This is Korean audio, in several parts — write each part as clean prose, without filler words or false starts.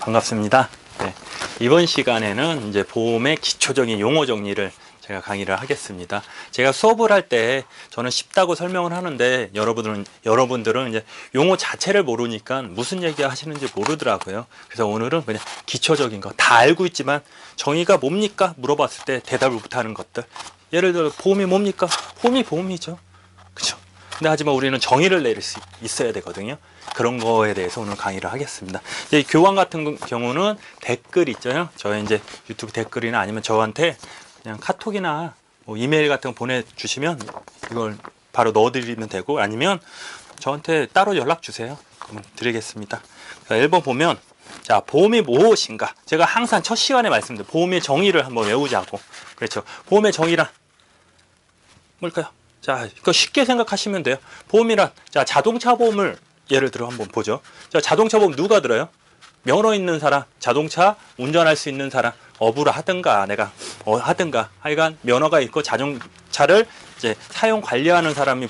반갑습니다. 네, 이번 시간에는 이제 보험의 기초적인 용어 정리를 제가 강의를 하겠습니다. 제가 수업을 할 때 저는 쉽다고 설명을 하는데 여러분들은 이제 용어 자체를 모르니까 무슨 얘기 하시는지 모르더라고요. 그래서 오늘은 그냥 기초적인 거 다 알고 있지만 정의가 뭡니까? 물어봤을 때 대답을 못하는 것들. 예를 들어 보험이 뭡니까? 보험이 보험이죠. 그렇죠? 근데 하지만 우리는 정의를 내릴 수 있어야 되거든요. 그런 거에 대해서 오늘 강의를 하겠습니다. 이제 교환 같은 경우는 댓글 있잖아요. 저의 이제 유튜브 댓글이나 아니면 저한테 그냥 카톡이나 뭐 이메일 같은 거 보내주시면 이걸 바로 넣어드리면 되고, 아니면 저한테 따로 연락 주세요. 그럼 드리겠습니다. 자, 1번 보면, 자, 보험이 무엇인가? 제가 항상 첫 시간에 말씀드린 보험의 정의를 한번 외우자고. 그렇죠. 보험의 정의란 뭘까요? 자, 이거 쉽게 생각하시면 돼요. 보험이란, 자, 자동차 보험을 예를 들어 한번 보죠. 자, 자동차 보험 누가 들어요? 면허 있는 사람, 자동차 운전할 수 있는 사람, 어부를 하든가 내가 하든가 하여간 면허가 있고 자동차를 이제 사용 관리하는 사람이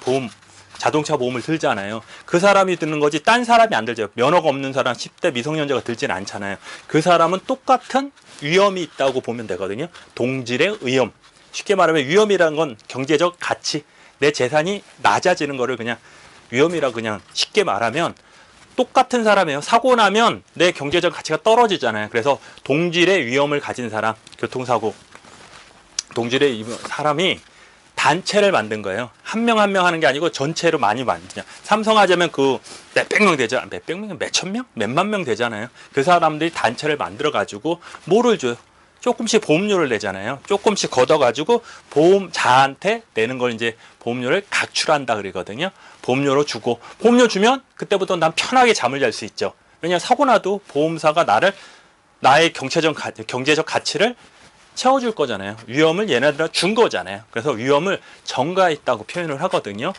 자동차 보험을 들잖아요. 그 사람이 드는 거지 딴 사람이 안 들죠. 면허가 없는 사람, 10대 미성년자가 들지는 않잖아요. 그 사람은 똑같은 위험이 있다고 보면 되거든요. 동질의 위험. 쉽게 말하면 위험이라는 건 경제적 가치, 내 재산이 낮아지는 거를 그냥 위험이라고 그냥 쉽게 말하면 똑같은 사람이에요. 사고 나면 내 경제적 가치가 떨어지잖아요. 그래서 동질의 위험을 가진 사람, 교통사고, 동질의 사람이 단체를 만든 거예요. 한 명 한 명 하는 게 아니고 전체로 많이 만드냐. 삼성하자면 그 몇백 명 되죠. 몇백 명, 몇천 명, 몇만 명 되잖아요. 그 사람들이 단체를 만들어 가지고 뭐를 줘요? 조금씩 보험료를 내잖아요. 조금씩 걷어가지고 보험자한테 내는 걸 이제 보험료를 각출한다 그러거든요. 보험료로 주고, 보험료 주면 그때부터 난 편하게 잠을 잘 수 있죠. 왜냐하면 사고 나도 보험사가 나의 경제적 가치를 채워줄 거잖아요. 위험을 얘네들한테 준 거잖아요. 그래서 위험을 전가했다고 표현을 하거든요.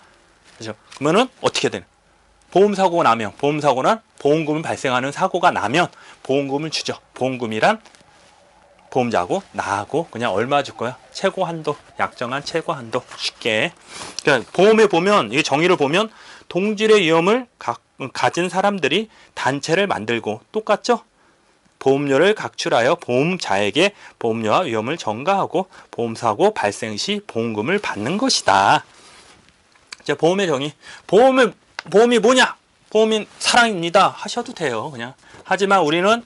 그죠? 그러면은 어떻게 되는? 보험사고가 나면, 보험금을 발생하는 사고가 나면 보험금을 주죠. 보험금이란 보험자하고 나하고 그냥 얼마 줄 거야? 최고 한도, 약정한 최고 한도. 쉽게. 그러니까 보험에 보면, 이 정의를 보면 동질의 위험을 가진 사람들이 단체를 만들고, 똑같죠? 보험료를 각출하여 보험자에게 보험료와 위험을 전가하고 보험사고 발생 시 보험금을 받는 것이다. 자, 보험의 정의. 보험이 뭐냐? 보험이 사랑입니다. 하셔도 돼요. 그냥. 하지만 우리는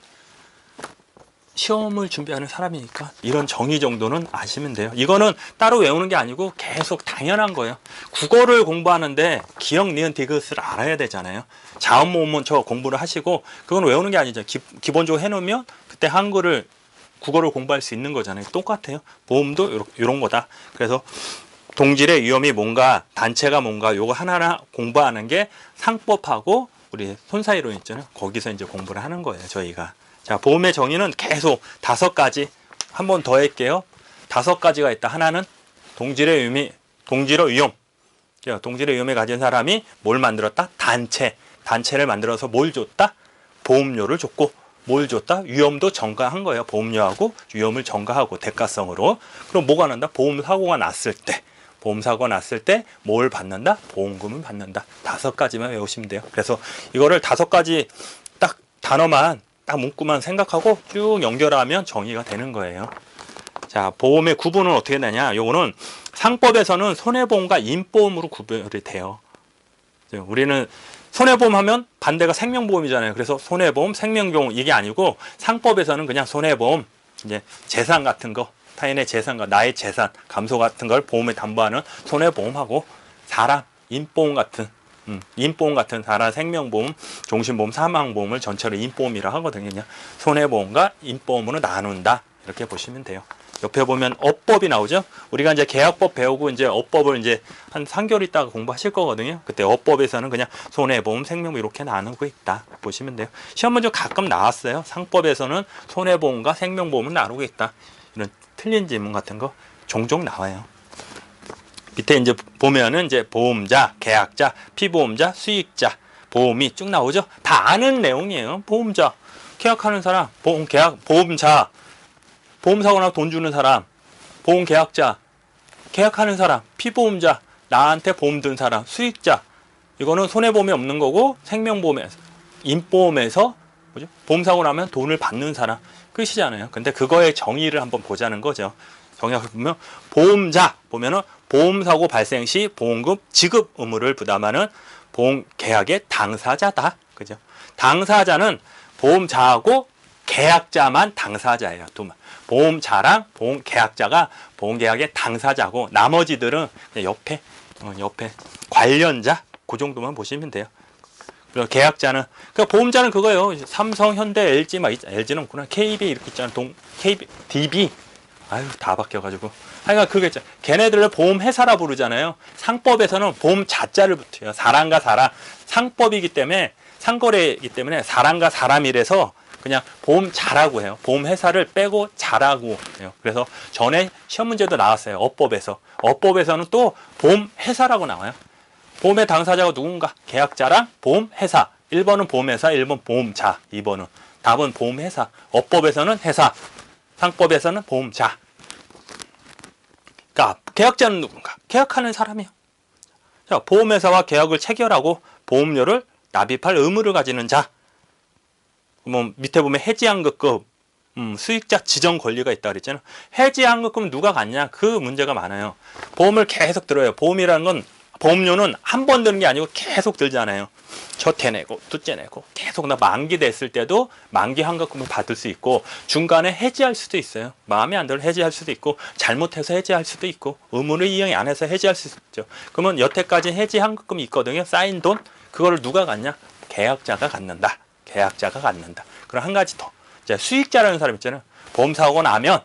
시험을 준비하는 사람이니까 이런 정의 정도는 아시면 돼요. 이거는 따로 외우는 게 아니고 계속 당연한 거예요. 국어를 공부하는데 기억, 니은, 디귿을 알아야 되잖아요. 자음모음 먼저 공부를 하시고, 그건 외우는 게 아니죠. 기본적으로 해놓으면 그때 국어를 공부할 수 있는 거잖아요. 똑같아요. 보험도 이런 거다. 그래서 동질의 위험이 뭔가, 단체가 뭔가, 요거 하나하나 공부하는 게 상법하고 우리 손사이론 있잖아요. 거기서 이제 공부를 하는 거예요, 저희가. 자, 보험의 정의는 계속 5가지. 한 번 더 할게요. 5가지가 있다. 하나는 동질의 위험. 동질의 위험을 가진 사람이 뭘 만들었다? 단체를 만들어서 뭘 줬다? 보험료를 줬고, 뭘 줬다? 위험도 전가한 거예요. 보험료하고 위험을 전가하고 대가성으로. 그럼 뭐가 난다? 보험사고가 났을 때 뭘 받는다? 보험금을 받는다. 5가지만 외우시면 돼요. 그래서 이거를 5가지 딱 단어만, 딱 문구만 생각하고 쭉 연결하면 정의가 되는 거예요. 자, 보험의 구분은 어떻게 되냐? 요거는 상법에서는 손해보험과 인보험으로 구별이 돼요. 우리는 손해보험 하면 반대가 생명보험이잖아요. 그래서 손해보험, 생명보험 이게 아니고, 상법에서는 그냥 손해보험, 이제 재산 같은 거, 타인의 재산과 나의 재산, 감소 같은 걸 보험에 담보하는 손해보험하고, 사람, 인보험 같은 사람, 생명보험, 종신보험, 사망보험을 전체로 인보험이라 하거든요. 손해보험과 인보험으로 나눈다. 이렇게 보시면 돼요. 옆에 보면 업법이 나오죠. 우리가 이제 계약법 배우고 이제 업법을 이제 한 3개월 있다가 공부하실 거거든요. 그때 업법에서는 그냥 손해보험, 생명보험 이렇게 나누고 있다. 보시면 돼요. 시험 문제 가끔 나왔어요. 상법에서는 손해보험과 생명보험을 나누고 있다. 이런 틀린 질문 같은 거 종종 나와요. 밑에 이제 보면은 이제 보험자, 계약자, 피보험자, 수익자, 보험이 쭉 나오죠. 다 아는 내용이에요. 보험자, 계약하는 사람, 보험자, 보험사고 나서 돈 주는 사람, 보험계약자, 계약하는 사람, 피보험자, 나한테 보험 든 사람, 수익자. 이거는 손해보험이 없는 거고, 생명보험에서, 인보험에서 그죠? 보험사고 나면 돈을 받는 사람 끝이잖아요. 근데 그거의 정의를 한번 보자는 거죠. 정의를 보면 보험자 보면은 보험사고 발생 시 보험금 지급 의무를 부담하는 보험 계약의 당사자다. 그죠? 당사자는 보험자하고 계약자만 당사자예요. 보험자랑 보험 계약자가 보험 계약의 당사자고 나머지들은 옆에 관련자 그 정도만 보시면 돼요. 그리고 계약자는 그러니까 보험자는 그거예요. 삼성, 현대, LG 막 LG는 없구나. KB 이렇게 있잖아. KB, DB 아유 다 바뀌어가지고 하여간 그게 있잖아. 걔네들을 보험회사라 부르잖아요. 상법에서는 보험 자자를 붙여요. 사람과 사람 상법이기 때문에 상거래이기 때문에 사람과 사람이라서 그냥 보험자라고 해요. 보험회사를 빼고 자라고 해요. 그래서 전에 시험 문제도 나왔어요. 어법에서. 어법에서는 또 보험회사라고 나와요. 보험의 당사자가 누군가? 계약자랑 보험회사. 1번은 보험회사, 1번 보험자. 2번은 답은 보험회사. 어법에서는 회사, 상법에서는 보험자. 그러니까 계약자는 누군가? 계약하는 사람이요. 자, 보험회사와 계약을 체결하고 보험료를 납입할 의무를 가지는 자. 뭐 밑에 보면 해지환급금 수익자 지정 권리가 있다 그랬잖아요. 해지환급금은 누가 갖냐? 그 문제가 많아요. 보험을 계속 들어요. 보험이라는 건 보험료는 한 번 드는 게 아니고 계속 들잖아요. 첫해 내고 둘째 내고 계속 나 만기 됐을 때도 만기 환급금을 받을 수 있고 중간에 해지할 수도 있어요. 마음에 안 들어 해지할 수도 있고 잘못해서 해지할 수도 있고 의무를 이행 안 해서 해지할 수 있죠. 그러면 여태까지 해지 환급금이 있거든요. 쌓인 돈 그거를 누가 갖냐? 계약자가 갖는다. 계약자가 갖는다. 그럼 한 가지 더. 이제 수익자라는 사람 있잖아요. 보험사고가 나면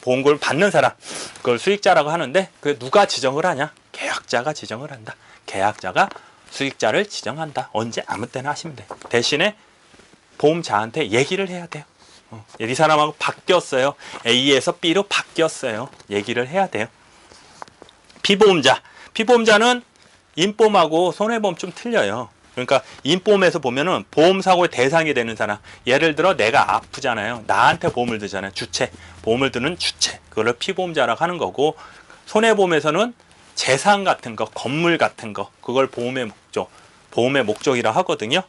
보험금을 받는 사람. 그걸 수익자라고 하는데 그 누가 지정을 하냐? 계약자가 지정을 한다. 계약자가 수익자를 지정한다. 언제? 아무 때나 하시면 돼요. 대신에 보험자한테 얘기를 해야 돼요. 이 사람하고 바뀌었어요. A에서 B로 바뀌었어요. 얘기를 해야 돼요. 피보험자. 피보험자는 인보험하고 손해보험 좀 틀려요. 그러니까 인보험에서 보면은 보험사고의 대상이 되는 사람. 예를 들어 내가 아프잖아요. 나한테 보험을 드잖아요. 주체. 보험을 드는 주체. 그거를 피보험자라고 하는 거고 손해보험에서는 재산 같은 거, 건물 같은 거, 그걸 보험의 목적, 보험의 목적이라 하거든요.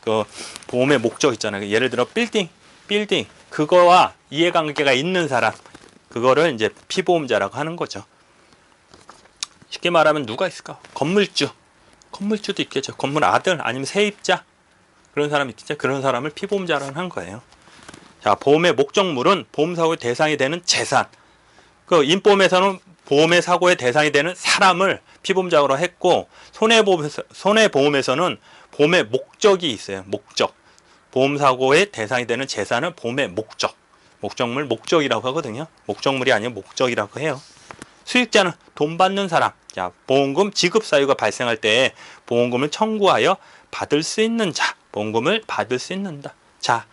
그 보험의 목적 있잖아요. 예를 들어 빌딩, 그거와 이해관계가 있는 사람, 그거를 이제 피보험자라고 하는 거죠. 쉽게 말하면 누가 있을까? 건물주도 있겠죠. 건물 아들 아니면 세입자 그런 사람이 있겠죠. 그런 사람을 피보험자라고 하는 거예요. 자, 보험의 목적물은 보험사고의 대상이 되는 재산. 그 인보험에서는 보험의 사고의 대상이 되는 사람을 피보험자로 했고 손해보험에서는 보험의 목적이 있어요. 목적. 보험사고의 대상이 되는 재산은 보험의 목적물 목적이라고 하거든요. 목적물이 아니면 목적이라고 해요. 수익자는 돈 받는 사람. 자, 보험금 지급 사유가 발생할 때 보험금을 청구하여 받을 수 있는 자. 보험금을 받을 수 있는 자.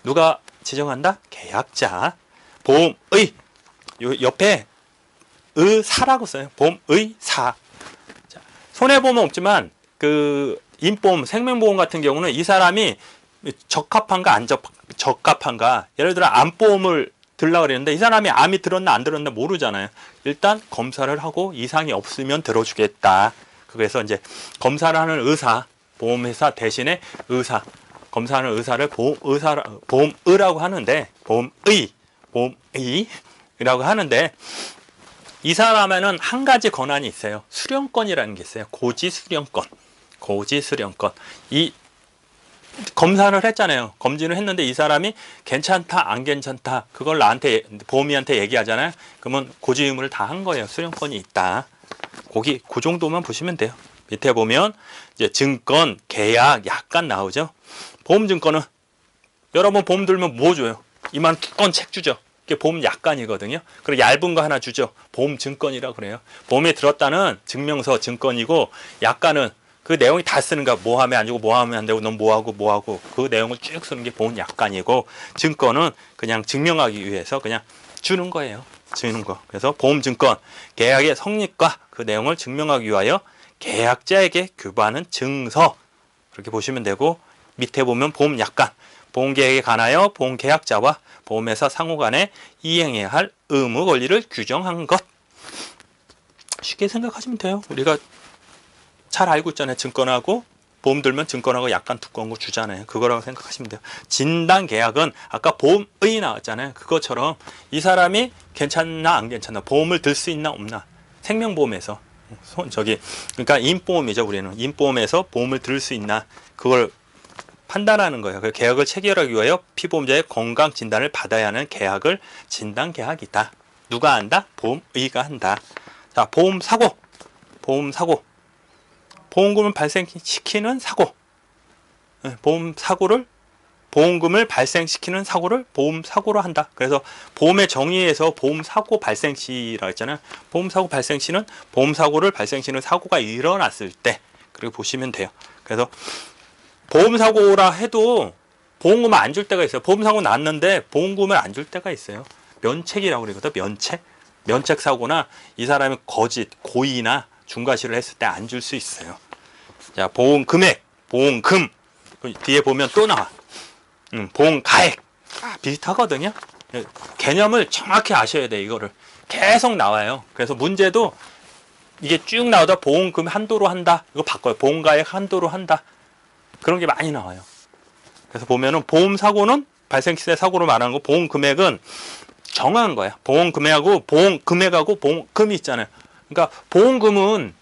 누가 지정한다? 계약자. 보험의 요 옆에 의사라고 써요. 보험의사. 자, 손해보험은 없지만 그 인보험, 생명보험 같은 경우는 이 사람이 적합한가 안 적합한가. 예를 들어 암보험을 들려고 그랬는데 이 사람이 암이 들었나 안 들었나 모르잖아요. 일단 검사를 하고 이상이 없으면 들어주겠다. 그래서 이제 검사를 하는 의사, 보험회사 대신에 의사, 검사하는 의사를 보험의라고 하는데 보험의라고 하는데 이 사람에는 한 가지 권한이 있어요. 수령권이라는 게 있어요. 고지수령권. 이 검사를 했잖아요. 검진을 했는데 이 사람이 괜찮다, 안 괜찮다. 그걸 나한테 보험이한테 얘기하잖아요. 그러면 고지 의무를 다 한 거예요. 수령권이 있다. 그 정도만 보시면 돼요. 밑에 보면 이제 증권, 계약, 약관 나오죠. 보험증권은 여러분 보험 들면 뭐 줘요? 이만 두꺼운 책 주죠. 이게 보험 약관이거든요. 그리고 얇은 거 하나 주죠. 보험 증권이라고 그래요. 보험에 들었다는 증명서 증권이고 약관은 그 내용이 다 쓰는 거야. 뭐 하면 안 되고 뭐 하면 안 되고 넌 뭐 하고 그 내용을 쭉 쓰는 게 보험 약관이고 증권은 그냥 증명하기 위해서 그냥 주는 거예요. 주는 거. 그래서 보험 증권 계약의 성립과 그 내용을 증명하기 위하여 계약자에게 교부하는 증서 그렇게 보시면 되고 밑에 보면 보험 약관 보험 계약에 관하여 보험 계약자와 보험회사 상호간에 이행해야 할 의무 권리를 규정한 것. 쉽게 생각하시면 돼요. 우리가 잘 알고 있잖아요. 증권하고 보험 들면 증권하고 약간 두꺼운 거 주잖아요. 그거라고 생각하시면 돼요. 진단 계약은 아까 보험의 나왔잖아요. 그것처럼 이 사람이 괜찮나 안 괜찮나, 보험을 들 수 있나 없나, 생명보험에서 그러니까 임보험이죠. 우리는 임보험에서 보험을 들 수 있나, 그걸 판단하는 거예요. 그 계약을 체결하기 위하여 피보험자의 건강 진단을 받아야 하는 계약을 진단 계약이다. 누가 한다? 보험의가 한다. 자, 보험 사고, 보험금을 발생시키는 사고, 보험금을 발생시키는 사고를 보험 사고로 한다. 그래서 보험의 정의에서 보험 사고 발생 시라고 했잖아요. 보험 사고 발생 시는 보험 사고를 발생시키는 사고가 일어났을 때, 그렇게 보시면 돼요. 그래서 보험 사고라 해도 보험금을 안 줄 때가 있어요. 보험 사고 났는데 보험금을 안 줄 때가 있어요. 면책이라고 그러거든. 면책 사고나 이 사람이 거짓, 고의나 중과실을 했을 때 안 줄 수 있어요. 자, 보험 금액, 보험금 뒤에 보면 또 나와. 보험 가액 비슷하거든요. 개념을 정확히 아셔야 돼. 이거를 계속 나와요. 그래서 문제도 이게 쭉 나오다 보험금 한도로 한다. 이거 바꿔요. 보험 가액 한도로 한다. 그런 게 많이 나와요. 그래서 보면은 보험 사고는 발생 시세 사고로 말하는 거, 보험 금액은 정한 거야. 보험 금액하고 보험금이 있잖아요. 그러니까 보험금은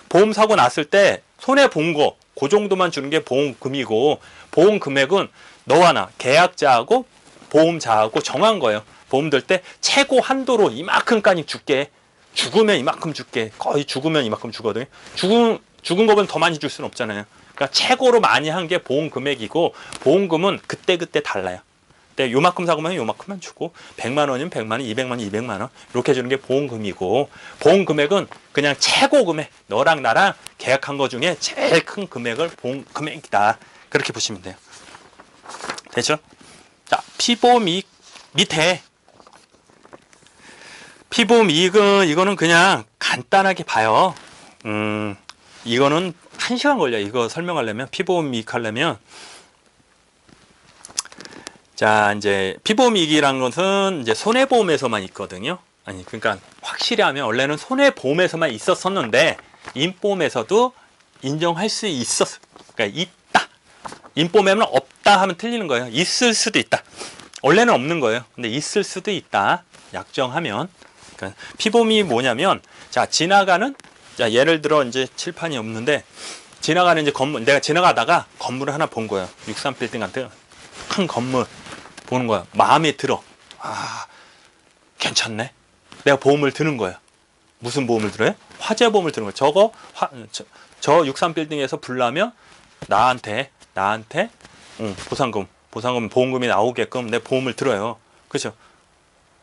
보험 사고 났을 때 손해 본 거, 그 정도만 주는 게 보험금이고, 보험 금액은 너와 나 계약자하고 보험자하고 정한 거예요. 보험 들 때 최고 한도로 이만큼까지 줄게. 죽으면 이만큼 줄게. 거의 죽으면 이만큼 주거든요. 죽은 거보다 더 많이 줄 수는 없잖아요. 그러니까 최고로 많이 한 게 보험 금액이고, 보험금은 그때 달라요. 근데 요만큼 사고면 요만큼만 주고, 100만 원이면 100만 원, 200만 원, 200만 원 이렇게 주는 게 보험금이고, 보험 금액은 그냥 최고 금액, 너랑 나랑 계약한 거 중에 제일 큰 금액을 보험 금액이다. 그렇게 보시면 돼요. 되죠? 자, 피보험 이익 밑에 피보험 이익은 이거는 그냥 간단하게 봐요. 이거는 1시간 걸려요. 이거 설명하려면, 피보험 이익 하려면. 자, 이제 피보험 이익이라는 것은 이제 손해보험에서만 있거든요. 아니, 그러니까 확실히 하면 원래는 손해보험에서만 있었었는데 임보험에서도 인정할 수 있었어. 그러니까 있다. 임보험에는 없다 하면 틀리는 거예요. 있을 수도 있다. 원래는 없는 거예요. 근데 있을 수도 있다. 약정하면. 그러니까 피보험이 뭐냐면, 자, 예를 들어 이제 칠판이 없는데, 지나가는 이제 건물, 내가 지나가다가 건물을 하나 본 거예요. 63빌딩 같은 큰 건물 보는 거야. 마음에 들어. 아, 괜찮네. 내가 보험을 드는 거야. 무슨 보험을 들어요? 화재보험을 드는 거야. 저 63빌딩에서 불나면 나한테 보상금 보험금이 나오게끔 내 보험을 들어요. 그렇죠?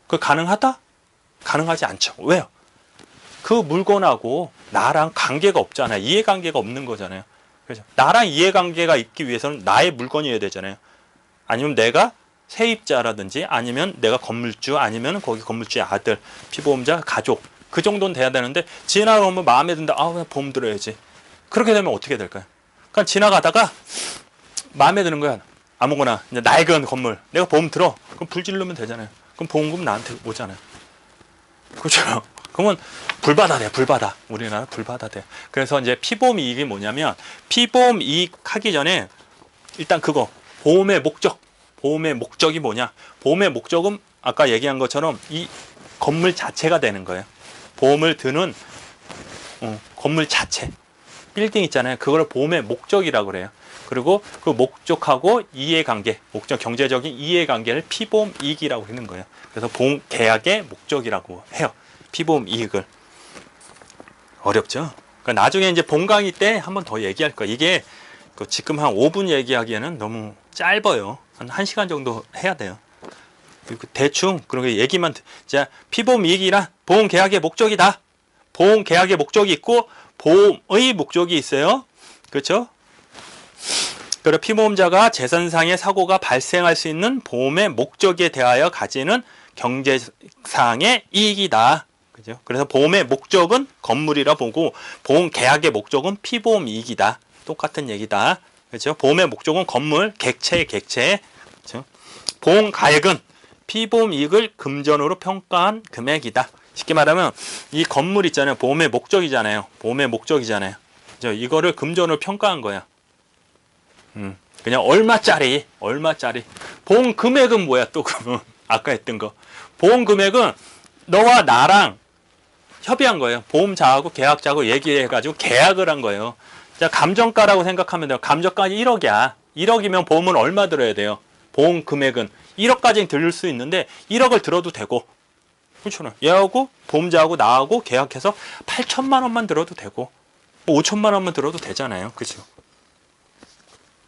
그 가능하다? 가능하지 않죠. 왜요? 그 물건하고 나랑 관계가 없잖아요. 이해관계가 없는 거잖아요. 그렇죠? 나랑 이해관계가 있기 위해서는 나의 물건이어야 되잖아요. 아니면 내가 세입자라든지, 아니면 내가 건물주, 아니면 거기 건물주의 아들, 피보험자, 가족, 그 정도는 돼야 되는데, 지나가면 마음에 든다. 그냥 보험 들어야지. 그렇게 되면 어떻게 될까요? 그러니까 지나가다가 마음에 드는 거야. 아무거나 이제 낡은 건물, 내가 보험 들어. 그럼 불 지르면 되잖아요. 그럼 보험금 나한테 오잖아요. 그렇죠? 그러면 불바다 돼요. 불바다. 우리나라 불바다 돼요. 그래서 이제 피보험 이익이 뭐냐면, 피보험 이익 하기 전에 일단 그거, 보험의 목적이 뭐냐? 보험의 목적은 아까 얘기한 것처럼 이 건물 자체가 되는 거예요. 보험을 드는 건물 자체, 빌딩 있잖아요. 그걸 보험의 목적이라고 그래요. 그리고 그 목적하고 이해관계, 경제적인 이해관계를 피보험 이익이라고 하는 거예요. 그래서 보험 계약의 목적이라고 해요. 피보험 이익을. 어렵죠? 그러니까 나중에 이제 본 강의 때 한 번 더 얘기할 거예요. 이게 지금 한 5분 얘기하기에는 너무 짧아요. 한 1시간 정도 해야 돼요. 대충 그렇게 얘기만. 자, 피보험 이익이란 보험 계약의 목적이다. 보험 계약의 목적이 있고 보험의 목적이 있어요. 그렇죠? 그리고 피보험자가 재산상의 사고가 발생할 수 있는 보험의 목적에 대하여 가지는 경제상의 이익이다. 그죠? 그래서 보험의 목적은 건물이라 보고, 보험 계약의 목적은 피보험 이익이다. 똑같은 얘기다. 그렇죠? 보험의 목적은 건물, 객체. 그렇죠? 보험 가액은 피보험 이익을 금전으로 평가한 금액이다. 쉽게 말하면 이 건물 있잖아요. 보험의 목적이잖아요. 이거를 금전으로 평가한 거야. 그냥 얼마짜리. 보험 금액은 뭐야 또 그러면 아까 했던 거. 보험 금액은 너와 나랑 협의한 거예요. 보험자하고 계약자하고 얘기해가지고 계약을 한 거예요. 자, 감정가라고 생각하면 돼요. 감정가가 1억이야. 1억이면 보험은 얼마 들어야 돼요? 보험 금액은 1억까지는 들을 수 있는데 1억을 들어도 되고, 그렇죠? 얘하고 보험자하고 나하고 계약해서 8천만 원만 들어도 되고 5천만 원만 들어도 되잖아요. 그죠?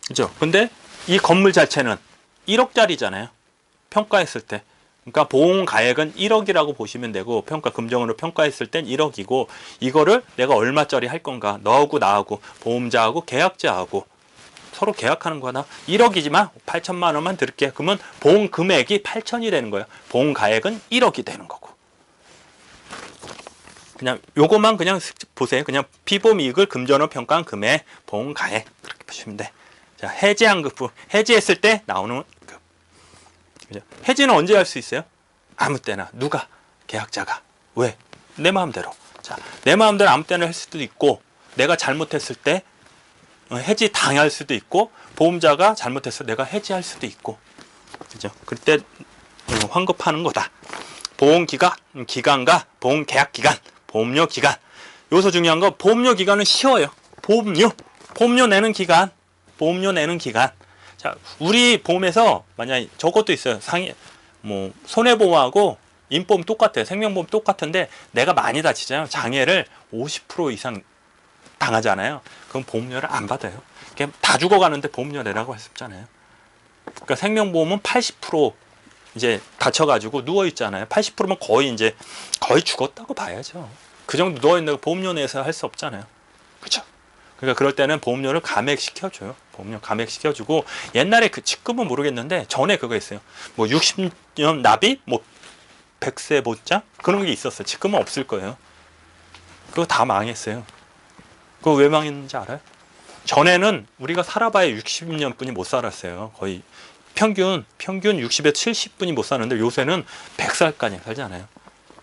그죠? 근데 이 건물 자체는 1억짜리잖아요. 평가했을 때. 그러니까 보험 가액은 1억이라고 보시면 되고, 평가 금정으로 평가했을 땐 1억이고, 이거를 내가 얼마짜리 할 건가? 너하고 나하고 보험자하고 계약자하고 서로 계약하는 거나 1억이지만 8천만 원만 들을게. 그러면 보험 금액이 8천이 되는 거예요. 보험 가액은 1억이 되는 거고. 그냥 요거만 그냥 보세요. 그냥 피보험 이익을 금전으로 평가한 금액, 보험 가액 그렇게 보시면 돼. 자, 해지한 급부. 해지했을 때 나오는 급. 해지는 언제 할 수 있어요? 아무 때나. 누가? 계약자가. 왜? 내 마음대로. 자, 내 마음대로 아무 때나 할 수도 있고, 내가 잘못했을 때 해지 당할 수도 있고, 보험자가 잘못해서 내가 해지할 수도 있고, 그죠? 그때 환급하는 거다. 보험 기간과 보험 계약 기간, 보험료 기간. 여기서 중요한 거, 보험료 기간은 쉬워요. 보험료 내는 기간, 보험료 내는 기간. 자, 우리 보험에서 만약에 저것도 있어요. 손해보험하고 인보험 똑같아요. 생명보험 똑같은데 내가 많이 다치잖아요. 장애를 50% 이상 당하잖아요. 그럼 보험료를 안 받아요. 그냥 다 죽어가는데 보험료 내라고 했었잖아요. 그러니까 생명보험은 80% 이제 다쳐가지고 누워있잖아요. 80%면 거의 죽었다고 봐야죠. 그 정도 누워있는 거 보험료 내서 할 수 없잖아요. 그렇죠? 그러니까 그럴 때는 보험료를 감액시켜줘요. 보험료 감액시켜주고, 옛날에 지금은 모르겠는데 전에 그거 있어요. 60년 납입, 100세 보장 그런 게 있었어요. 지금은 없을 거예요. 그거 다 망했어요. 그거 왜 망했는지 알아요? 전에는 우리가 살아봐야 60년 분이 못 살았어요. 거의 평균 60에서 70분이 못 사는데 요새는 100살까지 살잖아요.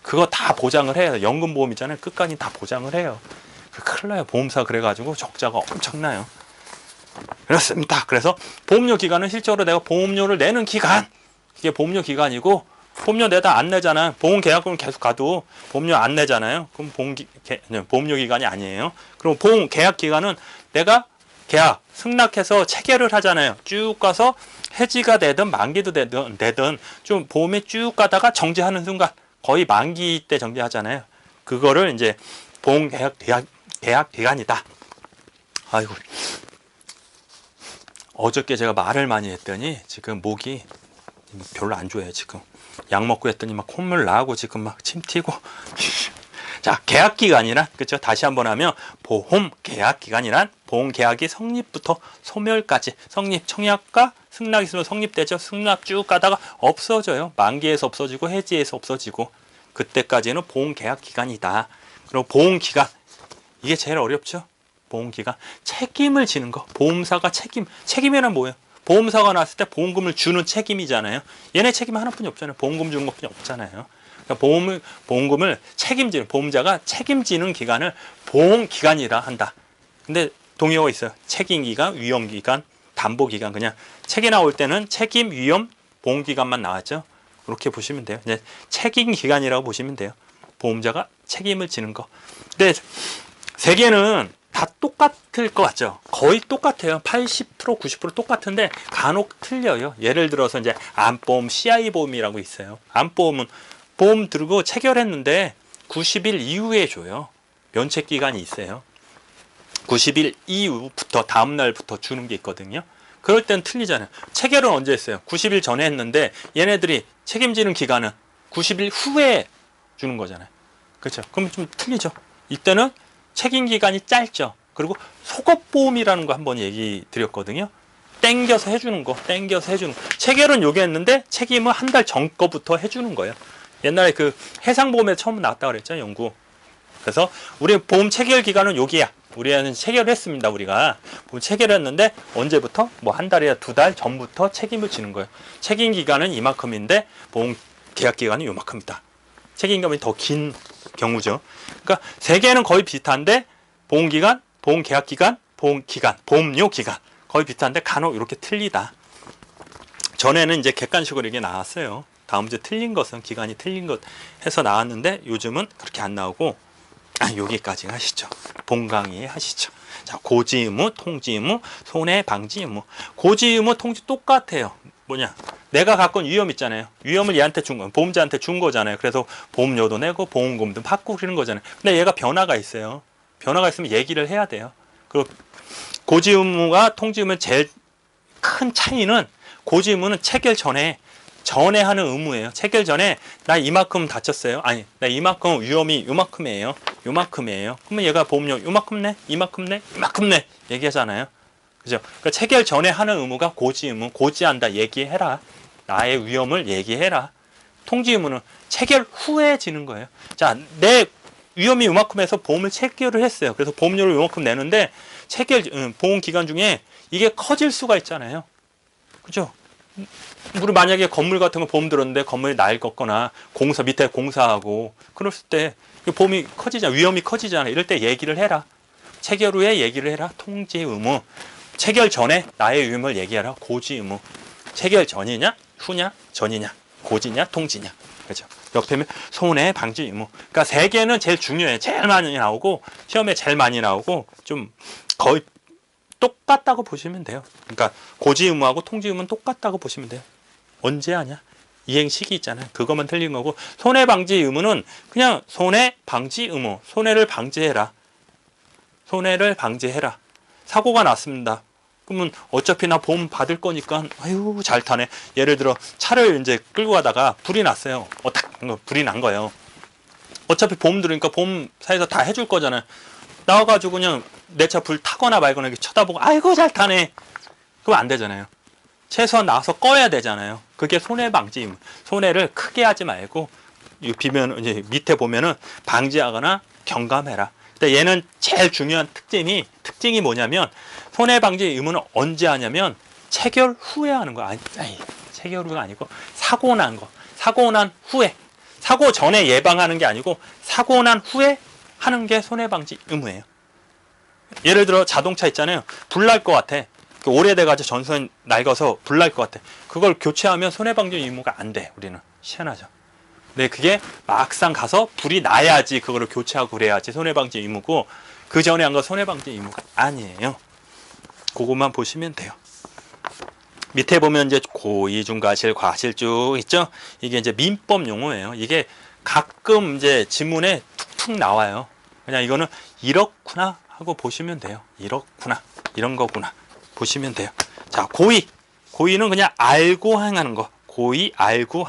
그거 다 보장을 해요. 연금보험이잖아요. 끝까지 다 보장을 해요. 큰일 나요. 보험사 그래가지고 적자가 엄청나요. 그렇습니다. 그래서 보험료 기간은 실제로 내가 보험료를 내는 기간, 이게 보험료 기간이고, 보험료 내다 안 내잖아요. 보험 계약금을 계속 가도 보험료 안 내잖아요. 그럼 보험료 기간이 아니에요. 그럼 보험 계약 기간은 내가 계약 승낙해서 체결을 하잖아요. 쭉 가서 해지가 되든 만기도 되든 좀 보험에 쭉 가다가 정지하는 순간, 거의 만기 때 정지하잖아요. 그거를 이제 보험 계약 기간이다. 아이고, 어저께 제가 말을 많이 했더니 지금 목이 별로 안 좋아요. 지금 약 먹고 했더니 막 콧물 나고 지금 막 침 튀고. 자, 계약 기간이란, 그렇죠? 다시 한번 하면 보험 계약 기간이란 보험 계약이 성립부터 소멸까지, 성립 청약과 승낙이 있으면 성립되죠. 승낙 쭉 가다가 없어져요. 만기에서 없어지고 해지에서 없어지고, 그때까지는 보험 계약 기간이다. 그리고 보험 기간, 이게 제일 어렵죠. 보험기간, 책임을 지는 거. 보험사가 책임이란 뭐예요? 보험사가 났을 때 보험금을 주는 책임이잖아요. 얘네 책임 하나뿐이 없잖아요. 보험금 주는 것뿐이 없잖아요. 그러니까 보험금을 책임지는, 보험자가 책임지는 기간을 보험기간이라 한다. 근데 동의어가 있어요. 책임기간, 위험기간, 담보기간. 그냥 책이 나올 때는 책임, 위험, 보험기간만 나왔죠. 그렇게 보시면 돼요. 이제 책임기간이라고 보시면 돼요. 보험자가 책임을 지는 거. 근데 세 개는 다 똑같을 것 같죠? 거의 똑같아요. 80%, 90% 똑같은데 간혹 틀려요. 예를 들어서 이제 암보험, CI보험이라고 있어요. 암보험은 보험 들고 체결했는데 90일 이후에 줘요. 면책기간이 있어요. 90일 이후부터, 다음날부터 주는 게 있거든요. 그럴 땐 틀리잖아요. 체결은 언제 했어요? 90일 전에 했는데 얘네들이 책임지는 기간은 90일 후에 주는 거잖아요. 그렇죠? 그럼 좀 틀리죠. 이때는 책임기간이 짧죠. 그리고 속업보험이라는 거 한번 얘기 드렸거든요. 땡겨서 해주는 거. 체결은 요게 했는데 책임은 한 달 전 거부터 해주는 거예요. 옛날에 그 해상보험에 처음 나왔다 그랬죠, 연구. 그래서 우리 보험 체결 기간은 여기야. 우리는 체결했습니다. 우리가 보험 체결했는데 언제부터? 한 달이나 두 달 전부터 책임을 지는 거예요. 책임 기간은 이만큼인데 보험 계약 기간은 요만큼이다. 책임 기간이 더 긴 경우죠. 그러니까 세 개는 거의 비슷한데 보험 기간 보험 계약 기간, 보험 기간, 보험료 기간 거의 비슷한데 간혹 이렇게 틀리다. 전에는 이제 객관식으로 이게 나왔어요. 다음 주에 틀린 것은 기간이 틀린 것 해서 나왔는데 요즘은 그렇게 안 나오고 여기까지 하시죠. 본 강의 하시죠. 자, 고지 의무, 통지 의무, 손해 방지 의무. 고지 의무, 통지 똑같아요. 뭐냐? 내가 갖고 있는 위험 있잖아요. 위험을 얘한테 준 거, 보험자한테 준 거잖아요. 그래서 보험료도 내고 보험금도 받고 그러는 거잖아요. 근데 얘가 변화가 있어요. 변화가 있으면 얘기를 해야 돼요. 그리고 고지 의무가 통지 의무의 제일 큰 차이는 고지 의무는 체결 전에 하는 의무예요. 체결 전에 나 이만큼 다쳤어요. 아니, 나 이만큼 위험이 요만큼이에요. 요만큼이에요. 그러면 얘가 보험료 요만큼 내, 이만큼 내, 이만큼 내 얘기하잖아요. 그죠? 그러니까 체결 전에 하는 의무가 고지 의무. 고지한다 얘기해라. 나의 위험을 얘기해라. 통지 의무는 체결 후에 지는 거예요. 자, 내 위험이 요만큼 해서 보험을 체결을 했어요. 그래서 보험료를 요만큼 내는데 체결 보험 기간 중에 이게 커질 수가 있잖아요. 그죠? 우리 만약에 건물 같은 거 보험 들었는데 건물이 낡았거나 공사 밑에 공사하고 그랬을 때 보험이 커지잖아. 위험이 커지잖아. 이럴 때 얘기를 해라. 체결 후에 얘기를 해라. 통지 의무. 체결 전에 나의 위험을 얘기하라. 고지 의무. 체결 전이냐 후냐 전이냐 고지냐 통지냐. 그죠? 옆에면 손해 방지 의무. 그러니까 세 개는 제일 중요해요. 제일 많이 나오고 시험에 제일 많이 나오고 좀 거의 똑같다고 보시면 돼요. 그러니까 고지 의무하고 통지 의무는 똑같다고 보시면 돼요. 언제 하냐? 이행 시기 있잖아요. 그것만 틀린 거고 손해 방지 의무는 그냥 손해 방지 의무. 손해를 방지해라. 손해를 방지해라. 사고가 났습니다. 그러면 어차피 나 보험 받을 거니까 아유 잘 타네. 예를 들어 차를 이제 끌고 가다가 불이 났어요. 불이 난 거예요. 어차피 보험 들으니까 보험사에서 다 해줄 거잖아요. 나와가지고 그냥 내 차 불 타거나 말거나 이렇게 쳐다보고 아이고 잘 타네. 그럼 안 되잖아요. 최소한 나와서 꺼야 되잖아요. 그게 손해 방지 의무. 손해를 크게 하지 말고 비면 이제 밑에 보면은 방지하거나 경감해라. 근데 얘는 제일 중요한 특징이 뭐냐면 손해 방지 의무는 언제 하냐면 체결 후에 하는 거. 아니 체결 후가 아니고 사고 난 거. 사고 난 후에. 사고 전에 예방하는 게 아니고 사고 난 후에 하는 게 손해 방지 의무예요. 예를 들어 자동차 있잖아요. 불 날 것 같아. 오래돼가지고 전선 낡아서 불 날 것 같아. 그걸 교체하면 손해 방지 의무가 안 돼. 우리는 희한하죠. 근데 그게 막상 가서 불이 나야지 그거를 교체하고 그래야지 손해 방지 의무고 그 전에 한 거 손해 방지 의무가 아니에요. 그것만 보시면 돼요. 밑에 보면 이제 고의, 중과실, 과실 쭉 있죠. 이게 이제 민법 용어예요. 이게 가끔 이제 지문에 툭툭 나와요. 그냥 이거는 이렇구나 하고 보시면 돼요. 이렇구나, 이런 거구나 보시면 돼요. 자, 고의. 고의는 그냥 알고 행하는 거. 고의, 알고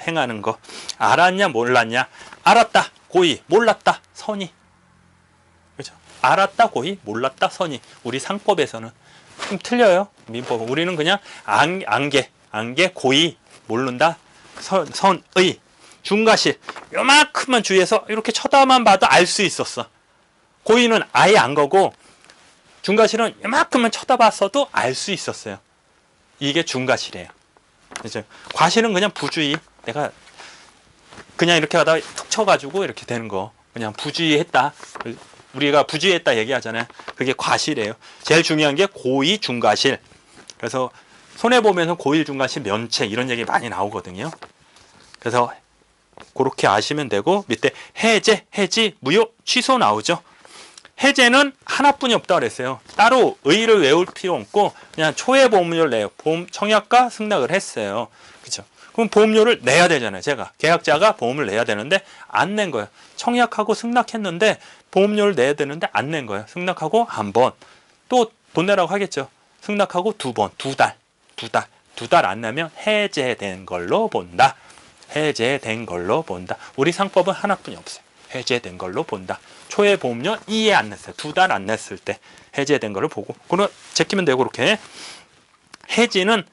행하는 거. 알았냐, 몰랐냐. 알았다, 고의. 몰랐다, 선의. 그렇죠? 알았다, 고의. 몰랐다, 선의. 우리 상법에서는 좀 틀려요. 민법은. 우리는 그냥 안개, 고의. 모른다, 선의. 중과실. 요만큼만 주의해서 이렇게 쳐다만 봐도 알 수 있었어. 고의는 아예 안 거고 중과실은 요만큼만 쳐다봤어도 알 수 있었어요. 이게 중과실이에요. 그렇죠? 과실은 그냥 부주의. 내가 그냥 이렇게 하다가 툭 쳐가지고 이렇게 되는 거. 그냥 부주의했다. 우리가 부주의했다 얘기하잖아요. 그게 과실이에요. 제일 중요한 게 고의, 중과실. 그래서 손해보면서 고의, 중과실, 면책 이런 얘기 많이 나오거든요. 그래서 그렇게 아시면 되고 밑에 해제, 해지, 무효, 취소 나오죠. 해제는 하나뿐이 없다고 그랬어요. 따로 의의를 외울 필요 없고 그냥 초에 보험료를 내요. 보험 청약과 승낙을 했어요. 그렇죠? 그럼 보험료를 내야 되잖아요. 제가 계약자가 보험을 내야 되는데 안 낸 거예요. 청약하고 승낙했는데 보험료를 내야 되는데 안 낸 거예요. 승낙하고 한 번, 또 돈 내라고 하겠죠. 승낙하고 두 번, 두 달 안 내면 해제된 걸로 본다. 해제된 걸로 본다. 우리 상법은 하나뿐이 없어요. 해제된 걸로 본다. 초에 보험료 이해 안 냈어요. 두 달 안 냈을 때 해제된 걸로 보고 그럼 제끼면 되고 그렇게. 해지는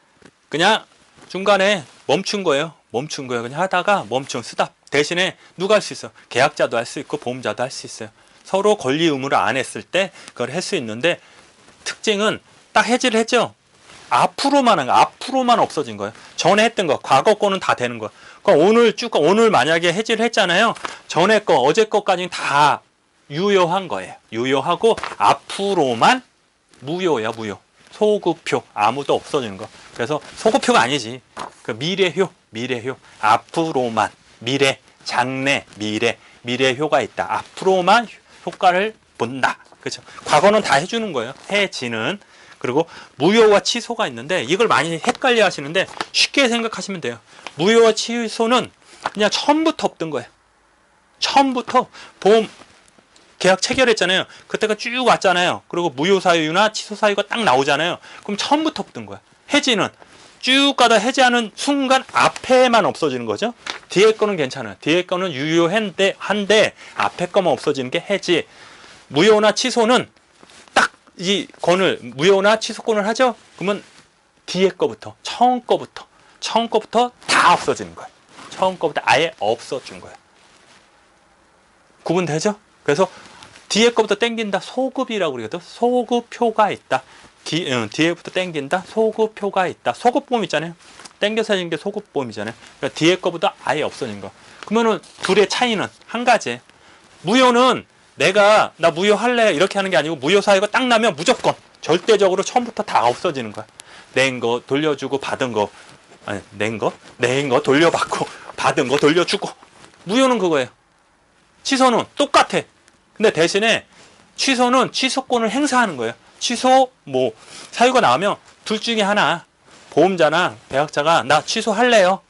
그냥 중간에 멈춘 거예요. 그냥 하다가 스탑. 대신에 누가 할 수 있어? 계약자도 할 수 있고 보험자도 할 수 있어요. 서로 권리 의무를 안 했을 때 그걸 할 수 있는데 특징은 딱 해지를 했죠. 앞으로만 없어진 거예요. 전에 했던 거, 과거 거는 다 되는 거예요. 그러니까 오늘 만약에 해지를 했잖아요. 전에 거, 어제 거까지는 다 유효한 거예요. 유효하고 앞으로만 무효야, 무효. 소급효, 아무도 없어지는 거. 그래서 소급효가 아니지. 그 미래효, 미래효. 앞으로만, 미래, 장래, 미래효가 있다. 앞으로만 효과를 본다. 그렇죠? 과거는 다 해주는 거예요. 해지는. 그리고 무효와 취소가 있는데 이걸 많이 헷갈려 하시는데 쉽게 생각하시면 돼요. 무효와 취소는 그냥 처음부터 없던 거예요. 처음부터 보험 계약 체결했잖아요. 그때가 쭉 왔잖아요. 그리고 무효 사유나 취소 사유가 딱 나오잖아요. 그럼 처음부터 없던 거야. 해지는 쭉 가다 해지하는 순간 앞에만 없어지는 거죠. 뒤에 거는 괜찮아요. 뒤에 거는 유효한데 앞에 거만 없어지는 게 해지. 무효나 취소는 딱 이 건을 무효나 취소권을 하죠. 그러면 뒤에 거부터 처음 거부터 다 없어지는 거예요. 처음 거부터 아예 없어진 거예요. 구분되죠? 그래서 뒤에 거부터 땡긴다. 소급이라고 그러거든. 소급효가 있다. 뒤에부터 땡긴다. 소급효가 있다. 소급보험 있잖아요. 땡겨서 해진 게 소급보험이잖아요. 그러니까 뒤에 거부터 아예 없어진 거. 그러면은 둘의 차이는 한 가지. 무효는 나 무효 할래 이렇게 하는 게 아니고 무효 사유가 딱 나면 무조건 절대적으로 처음부터 다 없어지는 거야. 낸 거 돌려주고 받은 거 아니 낸 거 돌려받고 받은 거 돌려주고. 무효는 그거예요. 취소는 똑같아. 근데 대신에 취소는 취소권을 행사하는 거예요. 취소 사유가 나오면 둘 중에 하나 보험자나 계약자가 나 취소할래요.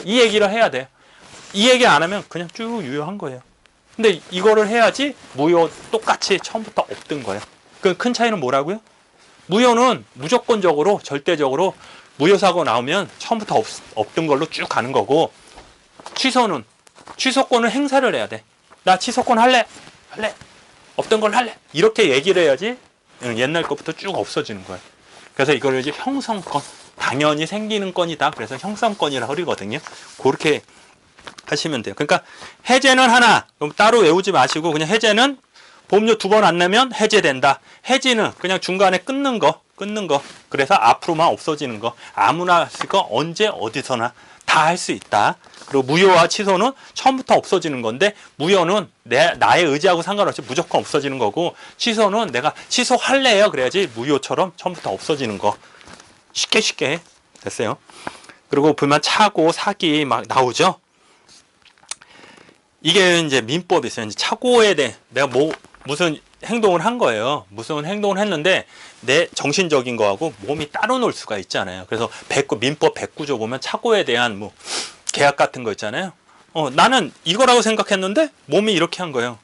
이 얘기를 해야 돼. 이 얘기 안 하면 그냥 쭉 유효한 거예요. 근데 이거를 해야지 무효 똑같이 처음부터 없던 거예요. 그 큰 차이는 뭐라고요? 무효는 무조건적으로 절대적으로 무효 사고 나오면 처음부터 없던 걸로 쭉 가는 거고, 취소는 취소권을 행사를 해야 돼. 나 취소권 할래. 없던 걸 할래. 이렇게 얘기를 해야지 옛날 것부터 쭉 없어지는 거예요. 그래서 이걸 이제 형성권, 당연히 생기는 건이다. 그래서 형성권이라고 그러거든요. 그렇게 하시면 돼요. 그러니까 해제는 하나, 그럼 따로 외우지 마시고 그냥 해제는 보험료 2번 안 내면 해제된다. 해지는 그냥 중간에 끊는 거. 그래서 앞으로만 없어지는 거. 아무나 할 수 있고 언제 어디서나 다 할 수 있다. 그리고 무효와 취소는 처음부터 없어지는 건데, 무효는 나의 의지하고 상관없이 무조건 없어지는 거고, 취소는 내가 취소할래요 그래야지 무효처럼 처음부터 없어지는 거. 쉽게 됐어요. 그리고 보면 차고 사기 막 나오죠. 이게 이제 민법이 있어요. 이제 차고에 대해 내가 무슨 행동을 한 거예요. 무슨 행동을 했는데 내 정신적인 거하고 몸이 따로 놀 수가 있잖아요. 그래서 민법 109조 보면 차고에 대한 계약 같은 거 있잖아요. 나는 이거라고 생각했는데 몸이 이렇게 한 거예요.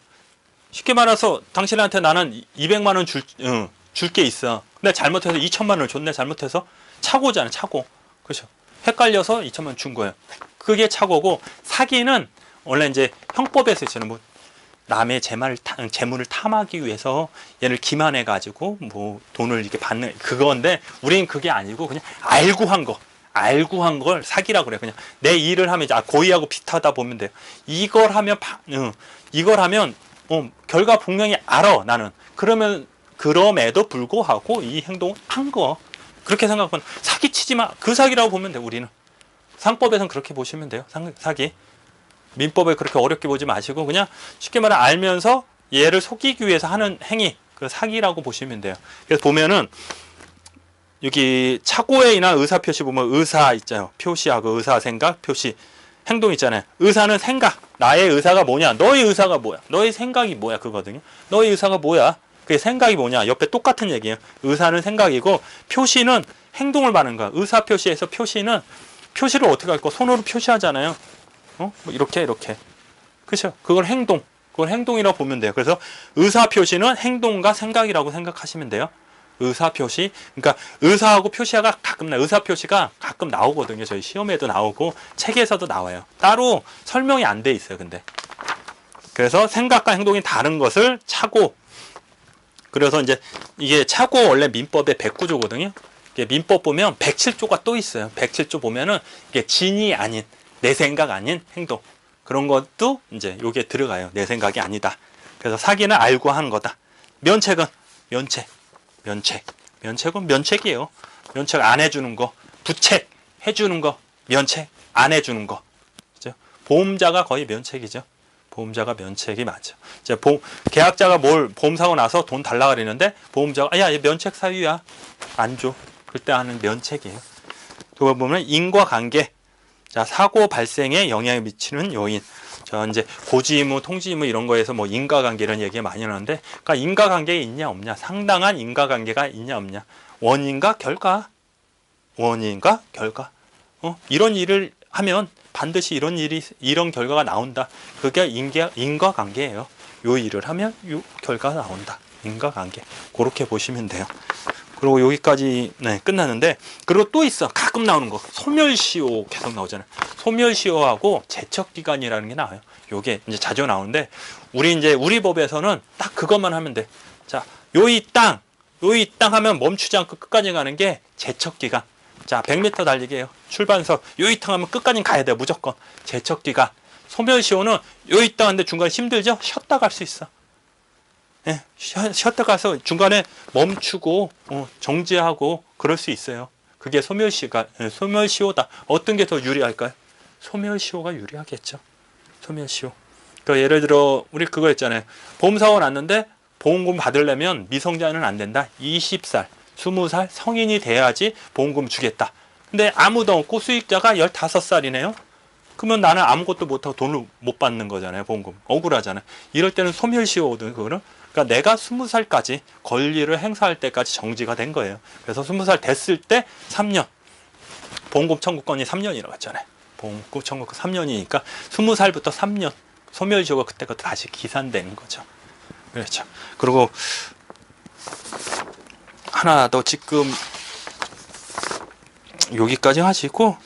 쉽게 말해서 당신한테 나는 200만 원 줄 게 있어. 근데 잘못해서 2천만 원을 줬네. 잘못해서. 차고잖아요. 차고. 그렇죠. 헷갈려서 2천만 원 준 거예요. 그게 차고고, 사기는 원래 이제 형법에서 있잖아요. 남의 재물을 탐하기 위해서 얘를 기만해 가지고 돈을 이렇게 받는 그건데, 우리는 그게 아니고 그냥 알고 한 걸 사기라고 그래요. 그냥 내 일을 하면 이제 고의하고 비슷하다 보면 돼요. 이걸 하면 결과 분명히 알아 나는. 그럼에도 불구하고 이 행동을 한 거. 그렇게 생각하면 사기치지 마. 그 사기라고 보면 돼요. 우리는 상법에서는 그렇게 보시면 돼요. 사기. 민법에 그렇게 어렵게 보지 마시고 그냥 쉽게 말해 알면서 얘를 속이기 위해서 하는 행위, 그 사기라고 보시면 돼요. 그래서 보면은 여기 차고에 의한 의사 표시 보면 의사 있잖아요. 표시하고 의사 생각 표시 행동 있잖아요. 의사는 생각. 나의 의사가 뭐냐? 너의 의사가 뭐야? 너의 생각이 뭐야? 그거거든요. 너의 의사가 뭐야? 그게 생각이 뭐냐? 옆에 똑같은 얘기예요. 의사는 생각이고 표시는 행동을 말하는 거야. 의사 표시에서 표시는 표시를 어떻게 할 거? 손으로 표시하잖아요. 이렇게. 그렇죠? 그걸 행동이라고 보면 돼요. 그래서 의사 표시는 행동과 생각이라고 생각하시면 돼요. 의사 표시. 그러니까 의사하고 표시가 의사 표시가 가끔 나오거든요. 저희 시험에도 나오고 책에서도 나와요. 따로 설명이 안 돼 있어요. 근데. 그래서 생각과 행동이 다른 것을 차고. 그래서 이제 이게 차고 원래 민법의 109조거든요. 민법 보면 107조가 또 있어요. 107조 보면은 이게 진이 아닌, 내 생각 아닌 행동. 그런 것도 이제 요게 들어가요. 내 생각이 아니다. 그래서 사기는 알고 하는 거다. 면책은 면책은 면책이에요. 면책 안 해주는 거. 부책 해주는 거. 면책 안 해주는 거. 그죠? 보험자가 거의 면책이죠. 보험자가 면책이 맞죠. 이제 계약자가 보험 사고 나서 돈 달라 그러는데 보험자가 야, 얘 면책 사유야. 안 줘. 그때 하는 면책이에요. 그거 보면 인과관계. 자, 사고 발생에 영향을 미치는 요인. 저 이제 고지 의무, 통지 의무 이런 거에서 뭐 인과관계 이런 얘기 많이 하는데, 그러니까 인과관계가 있냐 없냐, 상당한 인과관계가 있냐 없냐, 원인과 결과, 원인과 결과. 이런 일을 하면 반드시 이런 결과가 나온다. 그게 인과관계예요. 요 일을 하면 요 결과가 나온다. 인과관계. 그렇게 보시면 돼요. 그리고 여기까지 끝났는데, 그리고 또 있어. 가끔 나오는 거. 소멸시효 계속 나오잖아요. 소멸시효하고 제척기간이라는 게 나와요. 요게 이제 자주 나오는데, 우리 법에서는 딱 그것만 하면 돼. 자, 요이 땅 하면 멈추지 않고 끝까지 가는 게 제척기간. 자, 100m 달리기예요. 출발선 요이 땅 하면 끝까지 가야 돼요. 무조건. 제척기간. 소멸시효는 요이 땅 하는데 중간에 힘들죠? 쉬었다 갈 수 있어. 예, 쉬었다 가서 중간에 멈추고 정지하고 그럴 수 있어요. 그게 소멸시효다. 어떤 게 더 유리할까요? 소멸시효가 유리하겠죠. 소멸시효. 그러니까 예를 들어 우리 그거 했잖아요. 보험사고 났는데 보험금 받으려면 미성년자는 안 된다. 20살, 20살 성인이 돼야지 보험금 주겠다. 근데 아무도 없고 수익자가 15살이네요. 그러면 나는 아무것도 못하고 돈을 못 받는 거잖아요. 보험금. 억울하잖아요. 이럴 때는 소멸시효거든, 그거는. 그러니까 내가 20살까지 권리를 행사할 때까지 정지가 된 거예요. 그래서 20살 됐을 때 3년. 보험금 청구권이 3년이라고 했잖아요. 보험금 청구권 3년이니까 20살부터 3년. 소멸시효가 그때부터 다시 기산되는 거죠. 그렇죠. 그리고 하나 더 지금 여기까지 하시고,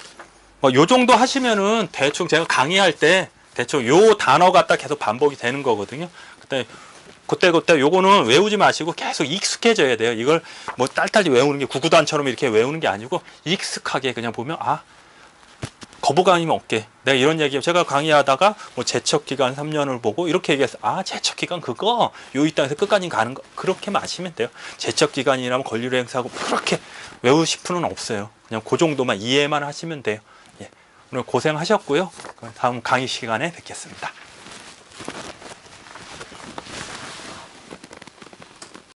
요 정도 하시면은 대충 제가 강의할 때 대충 요 단어 갖다 계속 반복이 되는 거거든요. 그때 요거는 외우지 마시고 계속 익숙해져야 돼요. 이걸 뭐 딸딸이 외우는 게 구구단처럼 이렇게 외우는 게 아니고 익숙하게 그냥 보면 거부감이 없게. 내가 이런 얘기, 제가 강의하다가 뭐 제척기간 3년을 보고 이렇게 얘기해서 제척기간 그거 요 땅에서 끝까지 가는 거, 그렇게만 아시면 돼요. 제척기간이라면 권리를 행사하고 그렇게 외우실 필요는 없어요. 그냥 그 정도만 이해만 하시면 돼요. 예. 오늘 고생하셨고요. 다음 강의 시간에 뵙겠습니다.